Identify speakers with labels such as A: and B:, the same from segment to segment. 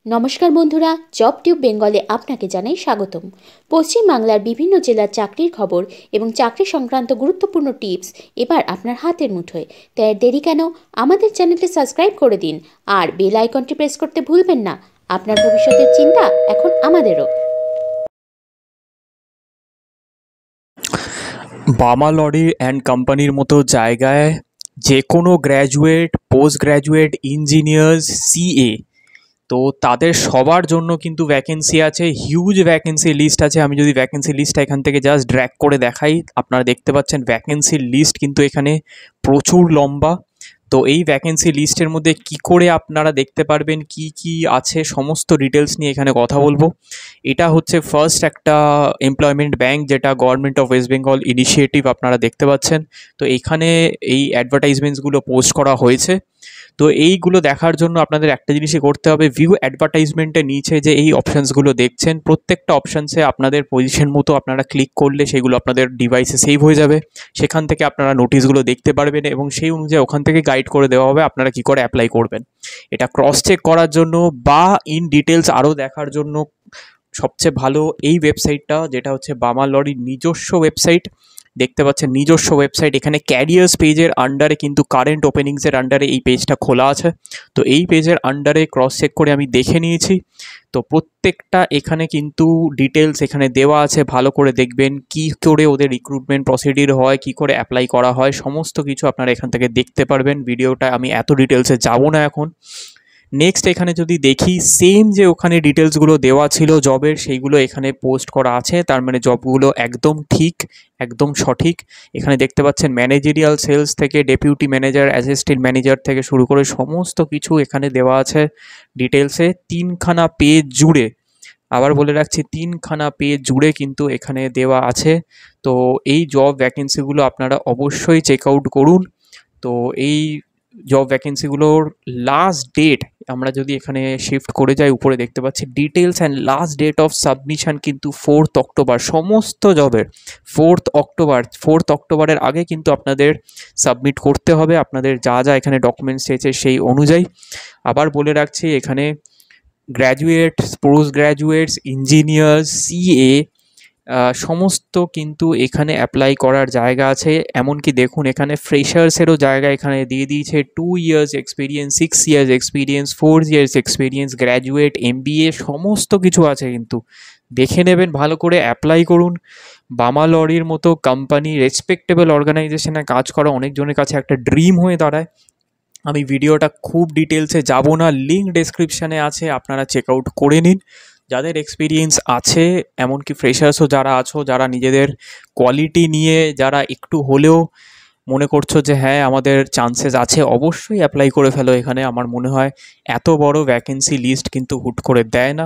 A: নমস্কার বন্ধুরা, job tube বেঙ্গলে আপনাকে জানাই স্বাগতম। পশ্চিমবাংলার বিভিন্ন জেলার চাকরির খবর এবং চাকরি সংক্রান্ত গুরুত্বপূর্ণ টিপস এবার আপনার হাতের মুঠোয়। তাই আর দেরি কেন, আমাদের চ্যানেলটি সাবস্ক্রাইব করে দিন আর বেল আইকনটি প্রেস করতে ভুলবেন না। আপনার ভবিষ্যতের চিন্তা এখন আমাদেরও।
B: বামা লরি অ্যান্ড কোম্পানির মতো জায়গায় যে কোনো graduate, post graduate, engineers, CA, তো তাদের সবার জন্য কিন্তু ভ্যাকেন্সি আছে, হিউজ ভ্যাকেন্সি লিস্ট আছে। আমি যদি ভ্যাকেন্সি লিস্টটা এখান থেকে জাস্ট ড্র্যাগ করে দেখাই, আপনারা দেখতে পাচ্ছেন ভ্যাকেন্সির লিস্ট কিন্তু এখানে প্রচুর লম্বা। তো এই ভ্যাকেন্সি লিস্টের মধ্যে কি করে আপনারা দেখতে পারবেন কি কি আছে সমস্ত ডিটেলস নিয়ে এখানে কথা বলবো। এটা হচ্ছে ফার্স্ট একটা এমপ্লয়মেন্ট ব্যাংক, যেটা government of West Bengal initiative আপনারা দেখতে পাচ্ছেন। তো এখানে এই অ্যাডভার্টাইজমেন্টসগুলো পোস্ট করা হয়েছে। তো এইগুলো দেখার জন্য আপনাদের একটা জিনিসই করতে হবে, ভিউ অ্যাডভার্টাইজমেন্টের নিচে যে এই অপশানসগুলো দেখছেন, প্রত্যেকটা অপশানসে আপনাদের পজিশন মতো আপনারা ক্লিক করলে সেগুলো আপনাদের ডিভাইসে সেভ হয়ে যাবে। সেখান থেকে আপনারা নোটিশগুলো দেখতে পারবেন এবং সেই অনুযায়ী ওখান থেকে গাইড করে দেওয়া হবে আপনারা কী করে অ্যাপ্লাই করবেন। এটা ক্রস চেক করার জন্য বা ইন ডিটেলস আরও দেখার জন্য সবচেয়ে ভালো এই ওয়েবসাইটটা, যেটা হচ্ছে বামা লরির নিজস্ব ওয়েবসাইট। দেখতে পাচ্ছেন নিজস্ব ওয়েবসাইট, এখানে ক্যারিয়ার্স পেজের আন্ডারে কিন্তু কারেন্ট ওপেনিংসের আন্ডারে এই পেজটা খোলা আছে। তো এই পেজের আন্ডারে ক্রস চেক করে আমি দেখে নিয়েছি। তো প্রত্যেকটা এখানে কিন্তু ডিটেলস এখানে দেওয়া আছে, ভালো করে দেখবেন কি করে ওদের রিক্রুটমেন্ট প্রসিডিউর হয়, কি করে অ্যাপ্লাই করা হয়, সমস্ত কিছু আপনারা এখান থেকে দেখতে পারবেন। ভিডিওটা আমি এত ডিটেলসে যাব না এখন। নেক্সট এখানে যদি দেখি, সেম যে ওখানে ডিটেলসগুলো দেওয়া ছিল জবের, সেইগুলো এখানে পোস্ট করা আছে। তার মানে জবগুলো একদম ঠিক, একদম সঠিক। এখানে দেখতে পাচ্ছেন ম্যানেজেরিয়াল সেলস থেকে ডেপুটি ম্যানেজার, অ্যাসিস্ট্যান্ট ম্যানেজার থেকে শুরু করে সমস্ত কিছু এখানে দেওয়া আছে ডিটেলসে, 3খানা পেজ জুড়ে। আবার বলে রাখছি, 3খানা পেজ জুড়ে কিন্তু এখানে দেওয়া আছে। তো এই জব ভ্যাকেন্সিগুলো আপনারা অবশ্যই চেক আউট করুন। তো এই জব ভ্যাকেন্সিগুলোর লাস্ট ডেট আমরা যদি এখানে শিফট করে যাই, উপরে দেখতে পাচ্ছি details and last date of submission কিন্তু 4th অক্টোবর, সমস্ত জবের 4th অক্টোবর। 4th অক্টোবরের আগে কিন্তু আপনাদের সাবমিট করতে হবে আপনাদের যা যা এখানে ডকুমেন্টস চেয়েছে সেই অনুযায়ী। আবার বলে রাখছি, এখানে graduates, post graduates, engineers, CA সমস্ত কিন্তু এখানে অ্যাপ্লাই করার জায়গা আছে। এমনকি দেখুন এখানে ফ্রেশার্সেরও জায়গা এখানে দিয়ে দিয়েছে, 2 years experience, 6 years experience, 4 years experience, graduate, MBA সমস্ত কিছু আছে। কিন্তু দেখে নেবেন ভালো করে, অ্যাপ্লাই করুন। বামা লরির মতো কোম্পানি, রেসপেক্টেবল অর্গানাইজেশনে কাজ করা অনেকজনের কাছে একটা ড্রিম হয়ে দাঁড়ায়। আমি ভিডিওটা খুব ডিটেলসে যাব না, লিঙ্ক ডেসক্রিপশানে আছে, আপনারা চেক আউট করে নিন। যাদের এক্সপিরিয়েন্স আছে, এমনকি ফ্রেশার্সও যারা আছো, যারা নিজেদের কোয়ালিটি নিয়ে যারা একটু হলেও মনে করছো যে হ্যাঁ আমাদের চান্সেস আছে, অবশ্যই অ্যাপ্লাই করে ফেলো এখানে। আমার মনে হয় এত বড় ভ্যাকেন্সি লিস্ট কিন্তু হুট করে দেয় না।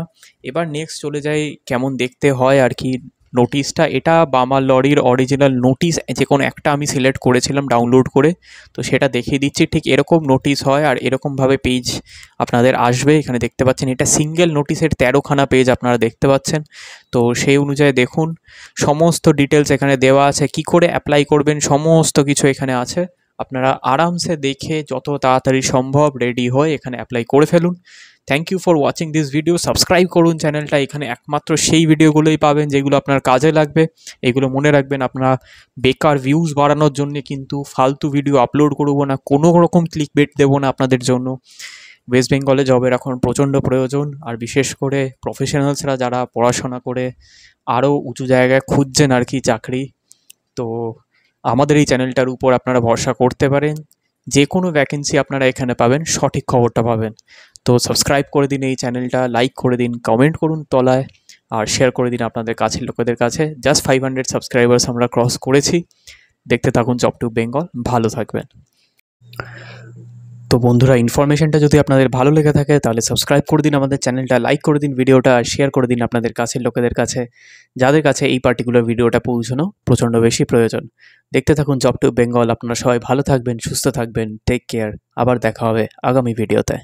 B: এবার নেক্সট চলে যাই কেমন দেখতে হয় আর কি নোটিশটা। এটা বামা লরির অরিজিনাল নোটিশ, যে কোনো একটা আমি সিলেক্ট করেছিলাম ডাউনলোড করে। তো সেটা দেখিয়ে দিচ্ছি, ঠিক এরকম নোটিশ হয় আর এরকমভাবে পেজ আপনাদের আসবে। এখানে দেখতে পাচ্ছেন এটা সিঙ্গেল নোটিশের 13খানা পেজ আপনারা দেখতে পাচ্ছেন। তো সেই অনুযায়ী দেখুন সমস্ত ডিটেলস এখানে দেওয়া আছে, কি করে অ্যাপ্লাই করবেন সমস্ত কিছু এখানে আছে। আপনারা আরামসে দেখে যত তাড়াতাড়ি সম্ভব রেডি হয়ে এখানে অ্যাপ্লাই করে ফেলুন। Thank you for watching this video. Subscribe করুন চ্যানেলটা, এখানে একমাত্র সেই ভিডিওগুলোই পাবেন যেগুলো আপনার কাজে লাগবে। এগুলো মনে রাখবেন, আপনারা বেকার ভিউজ বাড়ানোর জন্য কিন্তু ফালতু ভিডিও আপলোড করবো না, কোনো রকম ক্লিক বেট দেবো না আপনাদের জন্য। ওয়েস্ট বেঙ্গলে জবের এখন প্রচণ্ড প্রয়োজন, আর বিশেষ করে প্রফেশনালসরা যারা পড়াশোনা করে আরও উঁচু জায়গায় খুঁজছেন আর কি চাকরি, তো আমাদের এই চ্যানেলটার উপর আপনারা ভরসা করতে পারেন। যে কোনো ভ্যাকেন্সি আপনারা এখানে পাবেন, সঠিক খবরটা পাবেন। তো সাবস্ক্রাইব করে দিন এই চ্যানেলটা, লাইক করে দিন, কমেন্ট করুন তলায়, আর শেয়ার করে দিন আপনাদের কাছের লোকেদের কাছে। জাস্ট 500 সাবস্ক্রাইবার্স আমরা ক্রস করেছি। দেখতে থাকুন জব টিউব বেঙ্গল, ভালো থাকবেন। তো বন্ধুরা, ইনফরমেশনটা যদি আপনাদের ভালো লেগে থাকে তাহলে সাবস্ক্রাইব করে দিন আমাদের চ্যানেলটা, লাইক করে দিন ভিডিওটা, আর শেয়ার করে দিন আপনাদের কাছের লোকেদের কাছে, যাদের কাছে এই পার্টিকুলার ভিডিওটা পৌঁছানো প্রচণ্ড বেশি প্রয়োজন। দেখতে থাকুন জব টিউব বেঙ্গল। আপনারা সবাই ভালো থাকবেন, সুস্থ থাকবেন, টেক কেয়ার। আবার দেখা হবে আগামী ভিডিওতে।